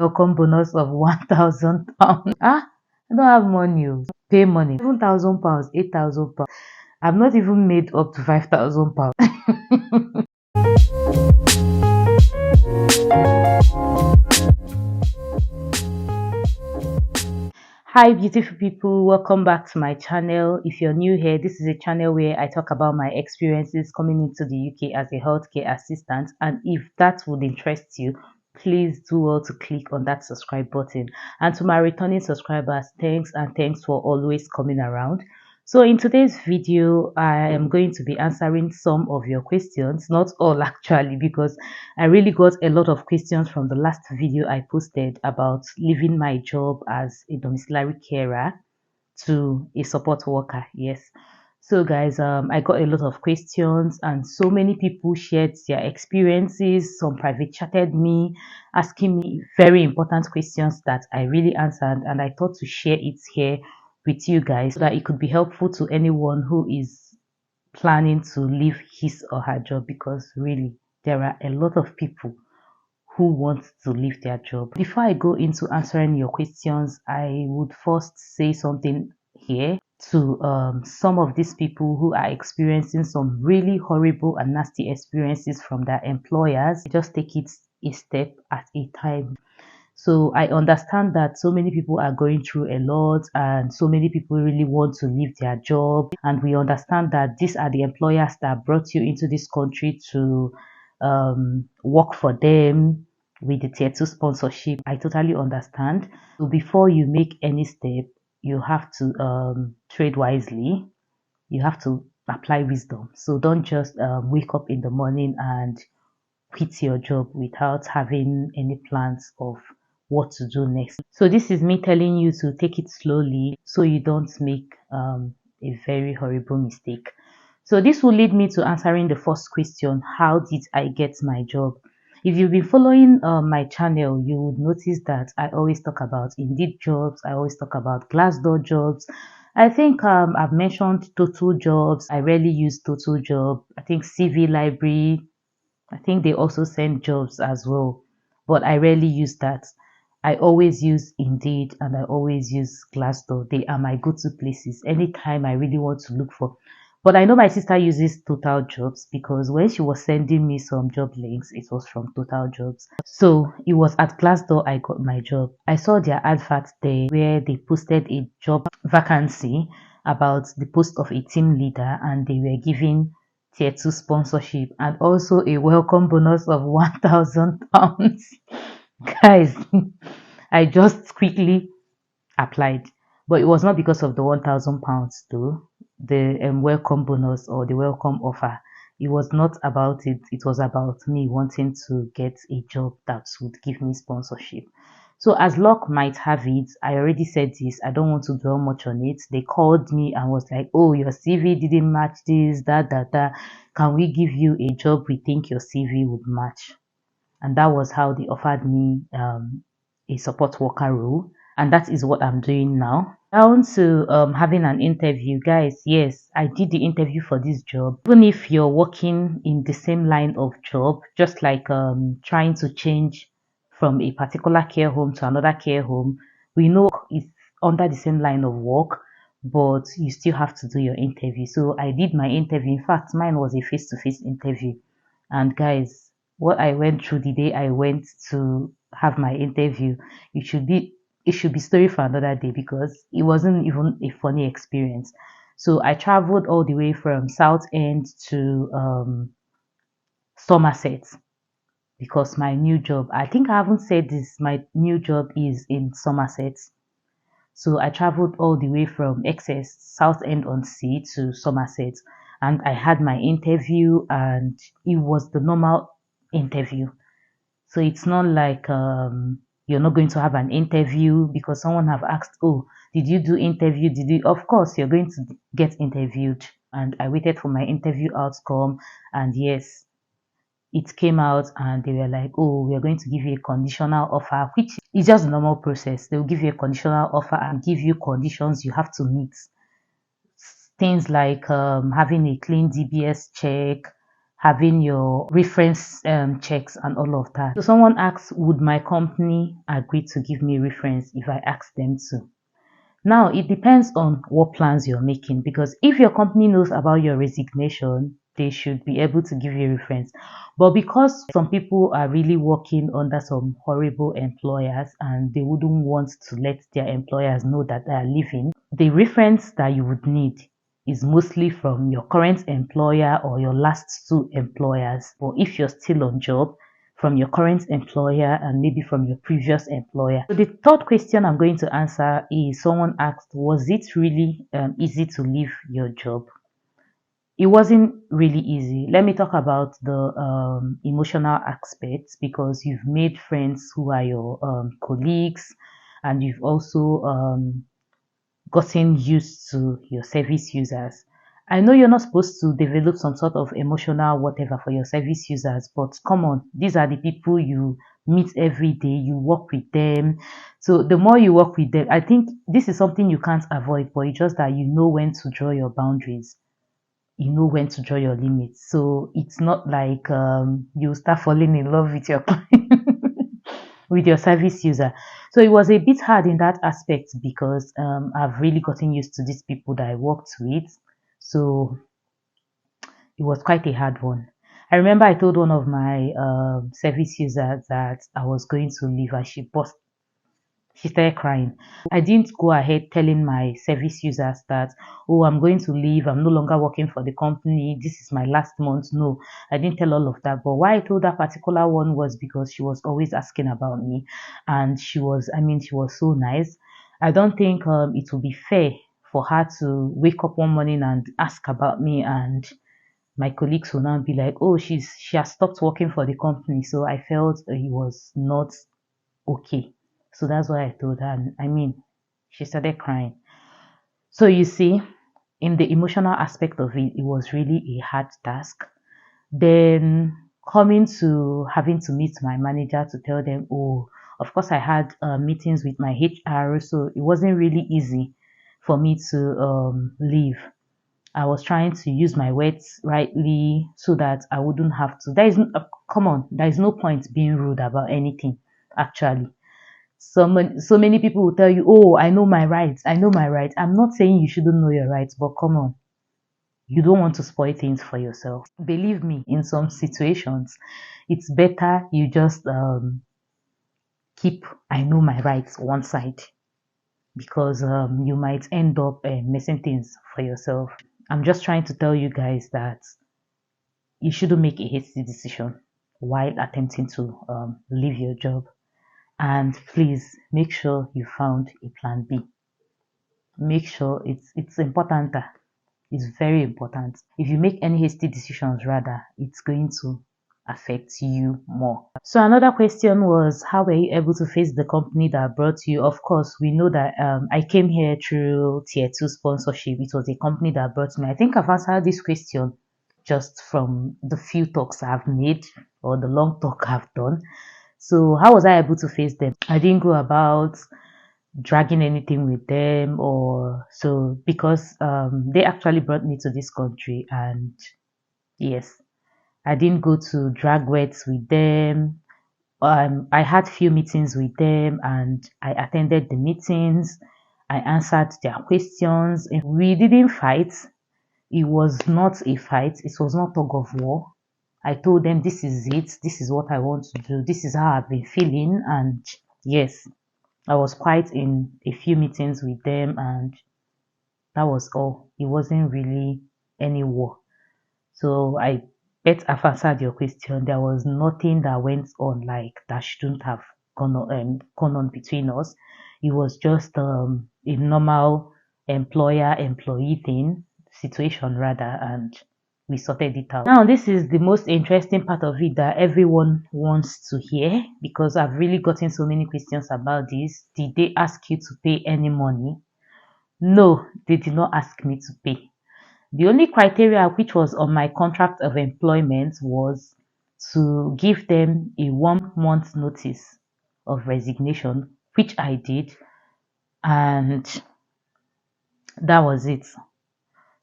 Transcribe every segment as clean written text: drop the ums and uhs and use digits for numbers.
welcome bonus of £1,000. Ah, I don't have money. Pay money. £7,000, £8,000. I've not even made up to £5,000. Hi beautiful people, welcome back to my channel. If you're new here, this is a channel where I talk about my experiences coming into the UK as a healthcare assistant, and if that would interest you, please do well to click on that subscribe button. And to my returning subscribers, thanks, and thanks for always coming around. So in today's video, I am going to be answering some of your questions, not all actually, because I really got a lot of questions from the last video I posted about leaving my job as a domiciliary carer to a support worker. Yes. So guys, I got a lot of questions and so many people shared their experiences. Some private chatted me, asking me very important questions that I really answered, and I thought to share it here with you guys so that it could be helpful to anyone who is planning to leave his or her job, because really there are a lot of people who want to leave their job. Before I go into answering your questions, I would first say something here to some of these people who are experiencing some really horrible and nasty experiences from their employers. Just take it a step at a time. So I understand that so many people are going through a lot and so many people really want to leave their job. And we understand that these are the employers that brought you into this country to work for them with the tier 2 sponsorship. I totally understand. So before you make any step, you have to trade wisely. You have to apply wisdom. So don't just wake up in the morning and quit your job without having any plans of what to do next. So this is me telling you to take it slowly so you don't make a very horrible mistake. So this will lead me to answering the first question: how did I get my job? If you've been following my channel, you would notice that I always talk about Indeed jobs. I always talk about Glassdoor jobs. I think I've mentioned Total Jobs. I rarely use Total Job. I think CV Library. I think they also send jobs as well, but I rarely use that. I always use Indeed and I always use Glassdoor. They are my go-to places anytime I really want to look for. But I know my sister uses Total Jobs because when she was sending me some job links, it was from Total Jobs. So it was at Glassdoor I got my job. I saw their advert there where they posted a job vacancy about the post of a team leader, and they were giving tier 2 sponsorship and also a welcome bonus of £1,000. Guys, I just quickly applied, but it was not because of the £1,000 though, the welcome bonus or the welcome offer. It was not about it. It was about me wanting to get a job that would give me sponsorship. So as luck might have it, I already said this, I don't want to dwell much on it. They called me and was like, oh, your CV didn't match this, that. Can we give you a job we think your CV would match? And that was how they offered me a support worker role, and that is what I'm doing now. Down to having an interview, guys. Yes, I did the interview for this job. Even if you're working in the same line of job, just like trying to change from a particular care home to another care home, we know it's under the same line of work, but you still have to do your interview. So I did my interview. In fact, mine was a face-to-face interview. And guys, what I went through the day I went to have my interview, it should be story for another day because it wasn't even a funny experience. So I traveled all the way from South End to Somerset because my new job, I think I haven't said this, my new job is in Somerset. So I traveled all the way from Excess, South End on Sea to Somerset, and I had my interview, and it was the normal interview. So it's not like you're not going to have an interview because someone have asked, oh, did you do interview? Did you? Of course, you're going to get interviewed. And I waited for my interview outcome, and yes, it came out and they were like, oh, we are going to give you a conditional offer, which is just a normal process. They'll give you a conditional offer and give you conditions you have to meet. Things like having a clean DBS check, having your reference checks and all of that. So someone asks, would my company agree to give me reference if I ask them to? Now, it depends on what plans you're making, because if your company knows about your resignation, they should be able to give you a reference. But because some people are really working under some horrible employers and they wouldn't want to let their employers know that they are leaving, the reference that you would need is mostly from your current employer or your last two employers. Or if you're still on job, from your current employer and maybe from your previous employer. So the third question I'm going to answer is, someone asked, was it really easy to leave your job? It wasn't really easy. Let me talk about the emotional aspects, because you've made friends who are your colleagues, and you've also gotten used to your service users. I know you're not supposed to develop some sort of emotional whatever for your service users, but come on, these are the people you meet every day, you work with them. So the more you work with them, I think this is something you can't avoid, but it's just that you know when to draw your boundaries, you know when to draw your limits. So it's not like you start falling in love with your with your service user. So it was a bit hard in that aspect, because I've really gotten used to these people that I worked with. So it was quite a hard one. I remember I told one of my service users that I was going to leave, and she started crying. I didn't go ahead telling my service users that, oh, I'm going to leave, I'm no longer working for the company, this is my last month. No, I didn't tell all of that. But why I told that particular one was because she was always asking about me, and she was so nice. I don't think it would be fair for her to wake up one morning and ask about me, and my colleagues will now be like, oh, she has stopped working for the company. So I felt it was not okay. So that's why I told her. And she started crying. So you see, in the emotional aspect of it, it was really a hard task. Then coming to having to meet my manager to tell them, oh, of course, I had meetings with my HR, so it wasn't really easy for me to leave. I was trying to use my words rightly so that I wouldn't have to. Come on, there is no point being rude about anything, actually. So many people will tell you, oh, I know my rights, I know my rights. I'm not saying you shouldn't know your rights, but come on, you don't want to spoil things for yourself. Believe me, in some situations, it's better you just keep I know my rights one side, because you might end up messing things for yourself. I'm just trying to tell you guys that you shouldn't make a hasty decision while attempting to leave your job. And please make sure you found a plan B. Make sure it's important. It's very important. If you make any hasty decisions, rather, it's going to affect you more. So another question was, how were you able to face the company that brought you? Of course, we know that I came here through tier 2 sponsorship. It was a company that brought me. I think I've answered this question just from the few talks I've made, or the long talk I've done. So how was I able to face them? I didn't go about dragging anything with them, or so, because they actually brought me to this country. And yes, I didn't go to drag words with them. I had few meetings with them, and I attended the meetings. I answered their questions, and we didn't fight. It was not a fight, it was not tug of war. I told them, this is it, this is what I want to do, this is how I've been feeling. And yes, I was quite in a few meetings with them, and that was all. It wasn't really any war. So I bet I've answered your question. There was nothing that went on like that shouldn't have gone on between us. It was just a normal employer-employee thing situation, rather, and we sorted it out. Now, this is the most interesting part of it that everyone wants to hear, because I've really gotten so many questions about this. Did they ask you to pay any money? No, they did not ask me to pay. The only criteria which was on my contract of employment was to give them a 1 month notice of resignation, which I did, and that was it.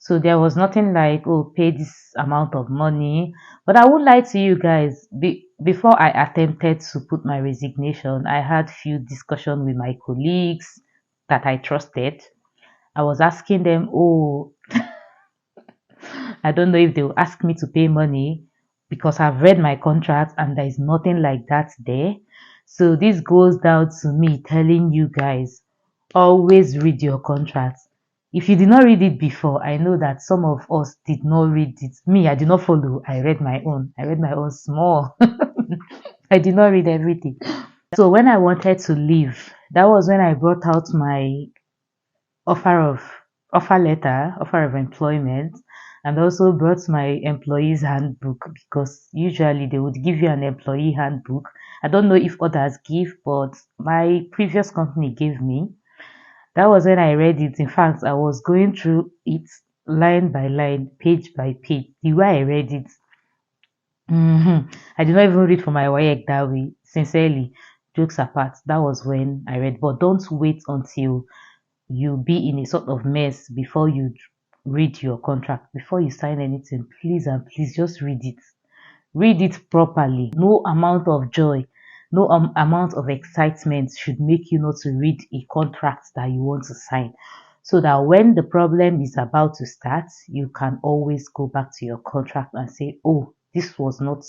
So there was nothing like, oh, pay this amount of money. But I won't lie to you guys. Before I attempted to put my resignation, I had few discussions with my colleagues that I trusted. I was asking them, oh, I don't know if they will ask me to pay money because I've read my contract and there is nothing like that there. So this goes down to me telling you guys, always read your contract. If you did not read it before, I know that some of us did not read it. Me, I did not follow. I read my own. I read my own small. I did not read everything. So when I wanted to leave, that was when I brought out my offer of offer letter, offer of employment, and also brought my employee's handbook because usually they would give you an employee handbook. I don't know if others give, but my previous company gave me. That was when I read it. In fact, I was going through it line by line, page by page. The way I read it, I did not even read for my WAEC that way. Sincerely, jokes apart, that was when I read. But don't wait until you be in a sort of mess before you read your contract, before you sign anything. Please and please just read it. Read it properly. No amount of joy, no amount of excitement should make you not to read a contract that you want to sign. So that when the problem is about to start, you can always go back to your contract and say, oh, this was not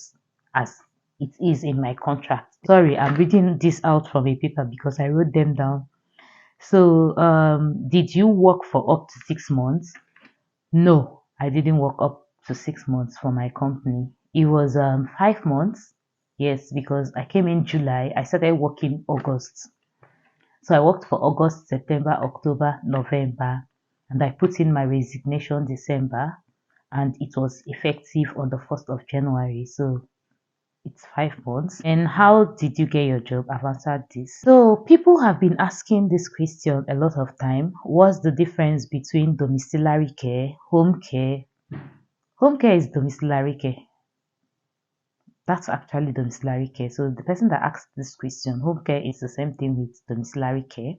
as it is in my contract. Sorry, I'm reading this out from a paper because I wrote them down. So, did you work for up to 6 months? No, I didn't work up to 6 months for my company. It was 5 months. Yes, because I came in July. I started working August. So I worked for August, September, October, November, and I put in my resignation December, and it was effective on the 1st of January. So it's 5 months. And how did you get your job? I've answered this. So people have been asking this question a lot of time. What's the difference between domiciliary care, home care? Home care is domiciliary care. That's actually domiciliary care. So the person that asked this question, home care is the same thing with domiciliary care.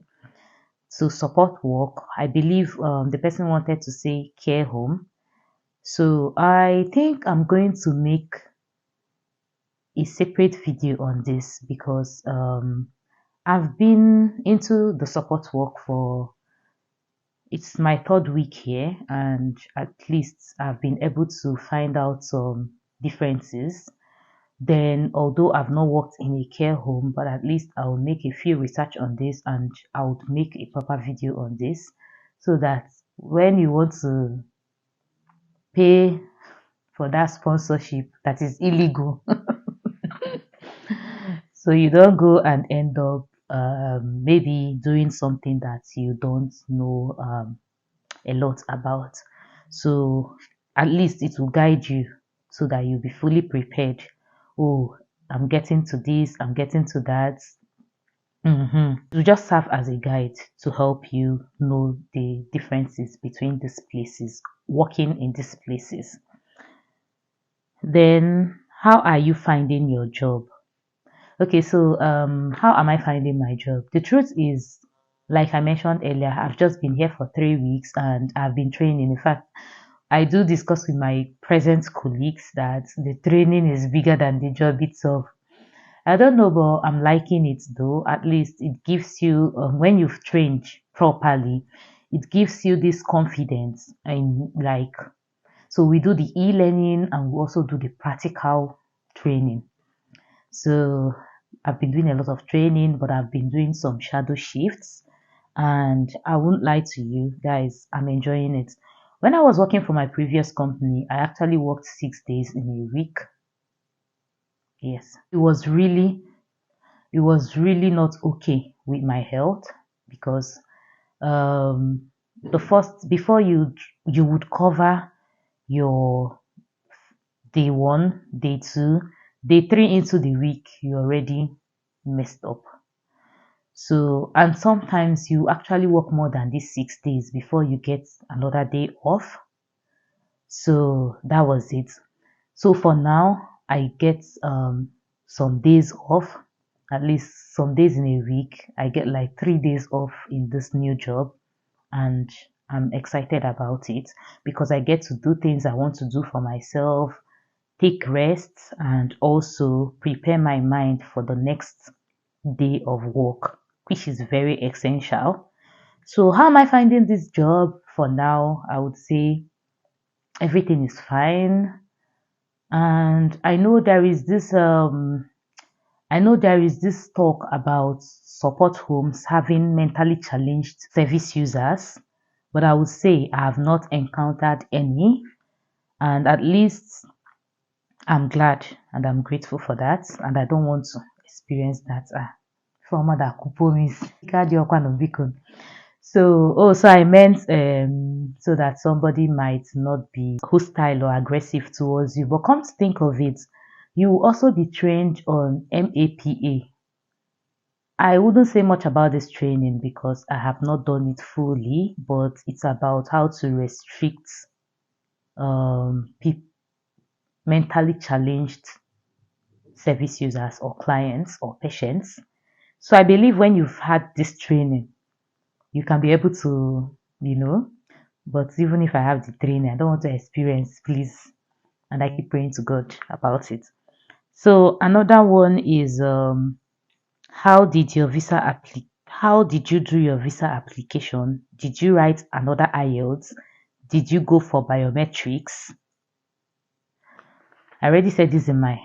So support work, I believe the person wanted to say care home. So I think I'm going to make a separate video on this because I've been into the support work for it's my third week here, and at least I've been able to find out some differences. Then, although I've not worked in a care home, but at least I'll make a few research on this and I would make a proper video on this so that when you want to pay for that sponsorship that is illegal, so you don't go and end up maybe doing something that you don't know a lot about. So at least it will guide you so that you'll be fully prepared. Oh, I'm getting to this, I'm getting to that. To just serve as a guide to help you know the differences between these places, working in these places. Then, how are you finding your job? Okay, so how am I finding my job? The truth is, like I mentioned earlier, I've just been here for 3 weeks and I've been training. In fact, I do discuss with my present colleagues that the training is bigger than the job itself. I don't know, but I'm liking it though. At least it gives you, when you've trained properly, it gives you this confidence. And like, so we do the e-learning and we also do the practical training. So I've been doing a lot of training, but I've been doing some shadow shifts. And I won't lie to you guys, I'm enjoying it. When I was working for my previous company, I actually worked 6 days in a week. Yes, it was really not okay with my health because the first before you would cover your day one, day two, day three into the week, you already messed up. So, and sometimes you actually work more than these 6 days before you get another day off. So that was it. So for now, I get some days off, at least some days in a week. I get like 3 days off in this new job, and I'm excited about it because I get to do things I want to do for myself, take rest, and also prepare my mind for the next day of work, which is very essential. So, how am I finding this job? For now, I would say everything is fine. And I know there is this talk about support homes having mentally challenged service users, but I would say I have not encountered any, and at least I'm glad and I'm grateful for that, and I don't want to experience that. Former that kupomis. So I meant so that somebody might not be hostile or aggressive towards you. But come to think of it, you will also be trained on MAPA. I wouldn't say much about this training because I have not done it fully, but it's about how to restrict pe- mentally challenged service users or clients or patients. So I believe when you've had this training, you can be able to, you know, but even if I have the training, I don't want to experience, please. And I keep praying to God about it. So another one is how did you do your visa application? Did you write another IELTS? Did you go for biometrics? I already said this in my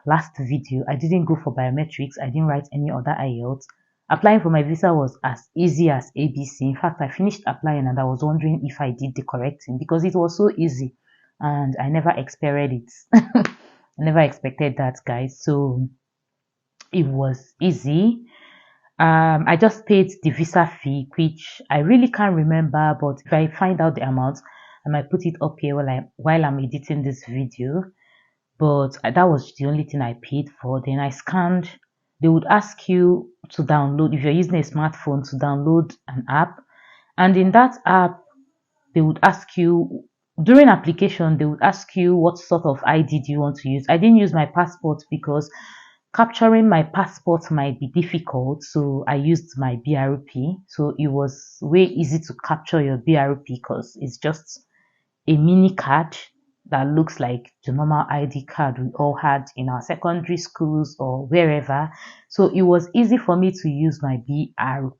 last video. I didn't go for biometrics. I didn't write any other IELTS. Applying for my visa was as easy as ABC. In fact, I finished applying and I was wondering if I did the correct thing because it was so easy and I never expected it. I never expected that, guys. So it was easy. I just paid the visa fee, which I really can't remember, but if I find out the amount, I might put it up here while I'm editing this video. But that was the only thing I paid for. Then I scanned. They would ask you to download, if you're using a smartphone, to download an app. And in that app, they would ask you, during application, they would ask you what sort of ID do you want to use. I didn't use my passport because capturing my passport might be difficult, so I used my BRP. So it was way easy to capture your BRP because it's just a mini card that looks like the normal ID card we all had in our secondary schools or wherever. So it was easy for me to use my BRP.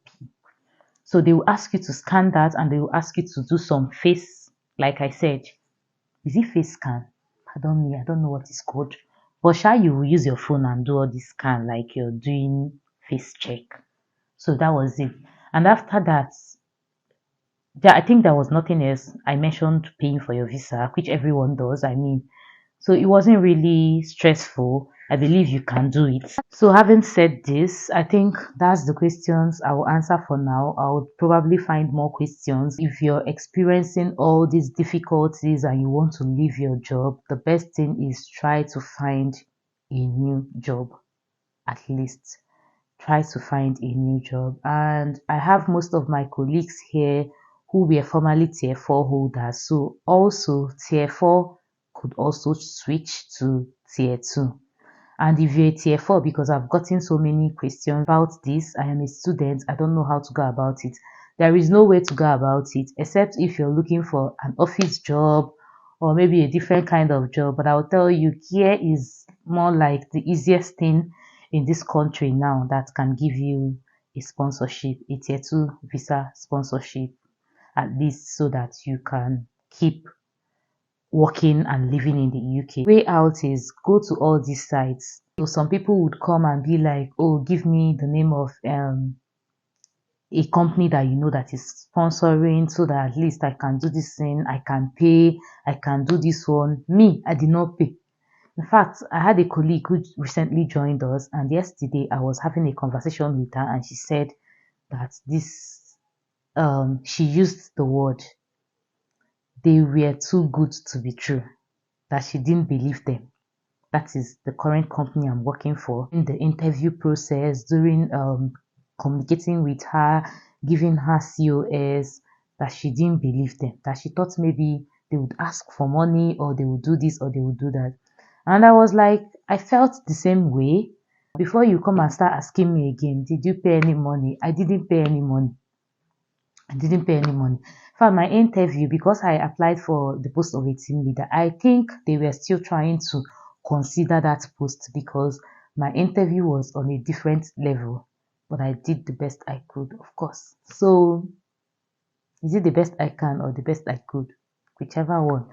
So they will ask you to scan that and they will ask you to do some face, like I said, is it face scan? Pardon me, I don't know what it's called. But shall you will use your phone and do all this scan like you're doing face check. So that was it. And after that, I think there was nothing else. I mentioned paying for your visa, which everyone does. I mean, so it wasn't really stressful. I believe you can do it. So having said this, I think that's the questions I will answer for now. I would probably find more questions. If you're experiencing all these difficulties and you want to leave your job, the best thing is try to find a new job at least. Try to find a new job. And I have most of my colleagues here who were formerly tier 4 holders. So also tier 4 could also switch to tier 2. And if you're a tier 4, because I've gotten so many questions about this, I am a student, I don't know how to go about it. There is no way to go about it except if you're looking for an office job or maybe a different kind of job. But I'll tell you, care is more like the easiest thing in this country now that can give you a sponsorship, a tier 2 visa sponsorship, at least so that you can keep working and living in the UK. Way out is go to all these sites. So some people would come and be like, oh, give me the name of a company that you know that is sponsoring so that at least I can do this thing, I can pay, I can do this one. Me, I did not pay. In fact, I had a colleague who recently joined us, and yesterday I was having a conversation with her, and she said that she used the word, they were too good to be true, that she didn't believe them. That is the current company I'm working for. In the interview process, during communicating with her, giving her COS, that she didn't believe them, that she thought maybe they would ask for money or they would do this or they would do that. And I was like, I felt the same way. Before you come and start asking me again, did you pay any money? I didn't pay any money. I didn't pay any money. For my interview, because I applied for the post of a team leader, I think they were still trying to consider that post because my interview was on a different level. But I did the best I could, of course. So, is it the best I can or the best I could? Whichever one.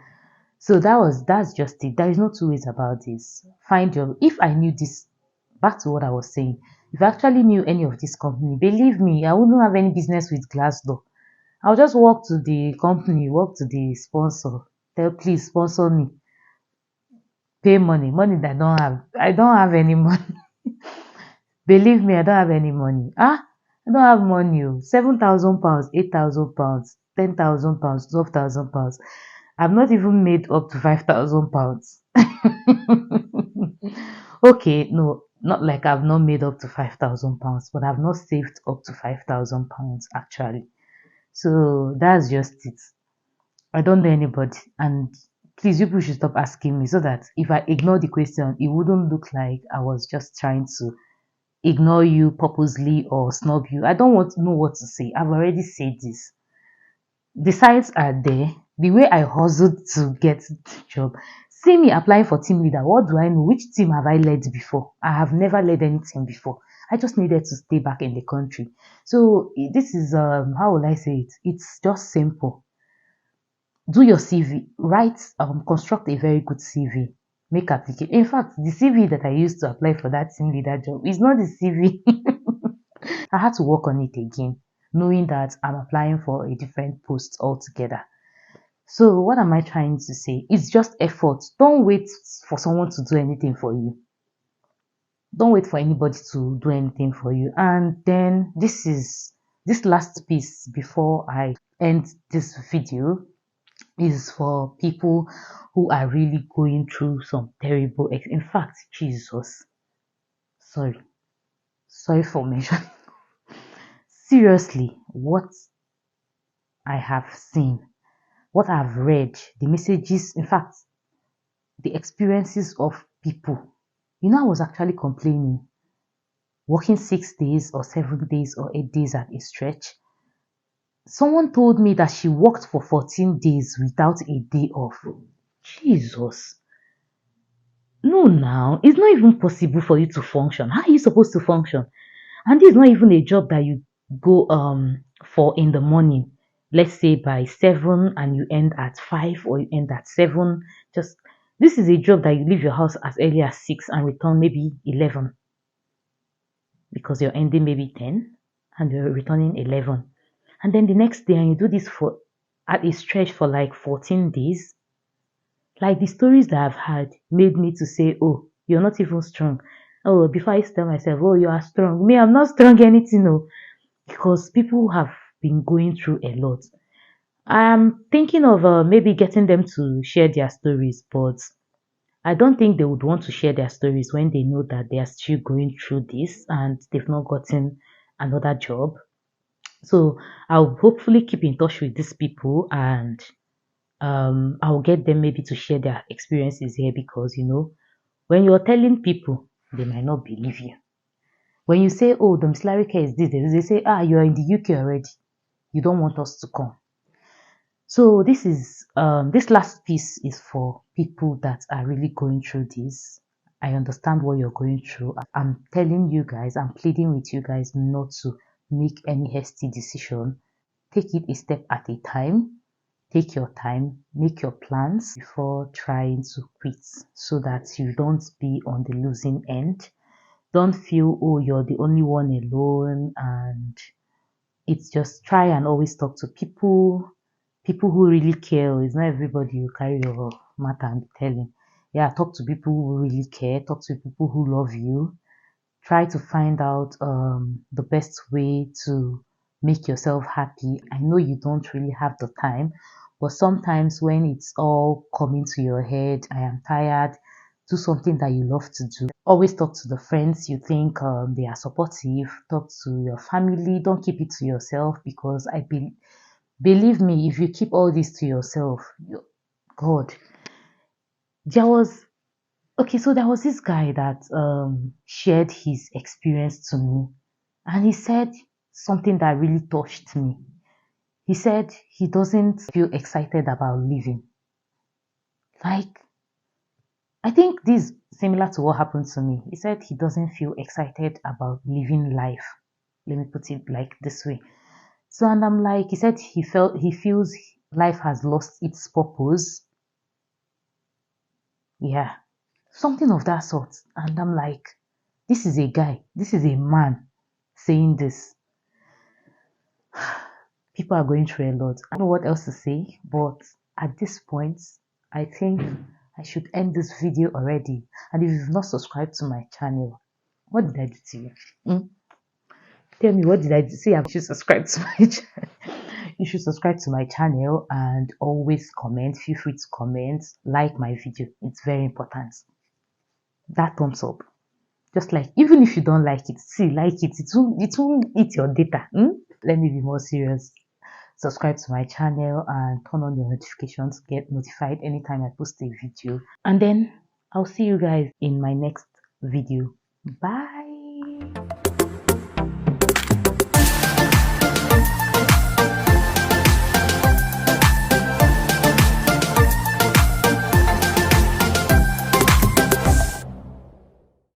So that's just it. There is no two ways about this. Find your if I knew this, back to what I was saying. If I actually knew any of this company, believe me, I wouldn't have any business with Glassdoor. I'll just walk to the company, walk to the sponsor, tell please sponsor me, pay money that I don't have. I don't have any money. Believe me, I don't have any money. I don't have money. Oh. £7,000, £8,000, £10,000, £12,000. I've not even made up to £5,000. Okay, no, not like I've not made up to £5,000, but I've not saved up to £5,000 actually. So that's just it. I don't know anybody. And please, people should stop asking me so that if I ignore the question, it wouldn't look like I was just trying to ignore you purposely or snub you. I don't want to know what to say. I've already said this. The signs are there. The way I hustled to get the job. See me applying for team leader. What do I know? Which team have I led before? I have never led any team before. I just needed to stay back in the country. So this is how will I say it? It's just simple. Do your CV, write, construct a very good CV, make application. In fact, the CV that I used to apply for that team leader job is not the CV. I had to work on it again, knowing that I'm applying for a different post altogether. So, what am I trying to say? It's just effort. Don't wait for someone to do anything for you. Don't wait for anybody to do anything for you. And then this last piece before I end this video is for people who are really going through some terrible in fact, Jesus, sorry, sorry for mentioning. Seriously, what I have seen, what I've read, the messages, in fact, the experiences of people. I was actually complaining, working 6 days or 7 days or 8 days at a stretch. Someone told me that she worked for 14 days without a day off. Jesus. No, now it's not even possible for you to function. How are you supposed to function? And this is not even a job that you go for in the morning. Let's say by 7 and you end at 5 or you end at 7. Just this is a job that you leave your house as early as 6 and return maybe 11 because you're ending maybe 10 and you're returning 11. And then the next day and you do this for at a stretch for like 14 days. Like the stories that I've had made me to say, oh, you're not even strong. Oh, before I used to tell myself, oh, you are strong. Me, I'm not strong anything, no. Because people have been going through a lot. I'm thinking of maybe getting them to share their stories, but I don't think they would want to share their stories when they know that they are still going through this and they've not gotten another job. So I'll hopefully keep in touch with these people and I'll get them maybe to share their experiences here because when you're telling people, they might not believe you. When you say, oh, domiciliary care is this, they say, you're in the UK already. You don't want us to come. So this last piece is for people that are really going through this. I understand what you're going through. I'm telling you guys, I'm pleading with you guys not to make any hasty decision. Take it a step at a time. Take your time, make your plans before trying to quit so that you don't be on the losing end. Don't feel, oh, you're the only one alone. And it's just try and always talk to people who really care. It's not everybody you carry your matter and be telling. Yeah, talk to people who really care, talk to people who love you. Try to find out the best way to make yourself happy. I know you don't really have the time, but sometimes when it's all coming to your head, I am tired, do something that you love to do. Always talk to the friends you think they are supportive. Talk to your family. Don't keep it to yourself because believe me, if you keep all this to yourself, God, there was okay, so there was this guy that shared his experience to me, and he said something that really touched me. He said he doesn't feel excited about living. Like, I think this is similar to what happened to me. He said he doesn't feel excited about living life. Let me put it like this way. So, and I'm like, he said he feels life has lost its purpose. Yeah, something of that sort. And I'm like, this is a guy, this is a man saying this. People are going through a lot. I don't know what else to say, but at this point, I think I should end this video already. And if you've not subscribed to my channel, what did I do to you? Hmm? Tell me, what did I do? Say I should subscribe to my channel. You should subscribe to my channel and always comment. Feel free to comment, like my video. It's very important. That thumbs up. Just like, even if you don't like it, still like it. It won't eat your data. Hmm? Let me be more serious. Subscribe to my channel and turn on your notifications to get notified anytime I post a video. And then I'll see you guys in my next video. Bye.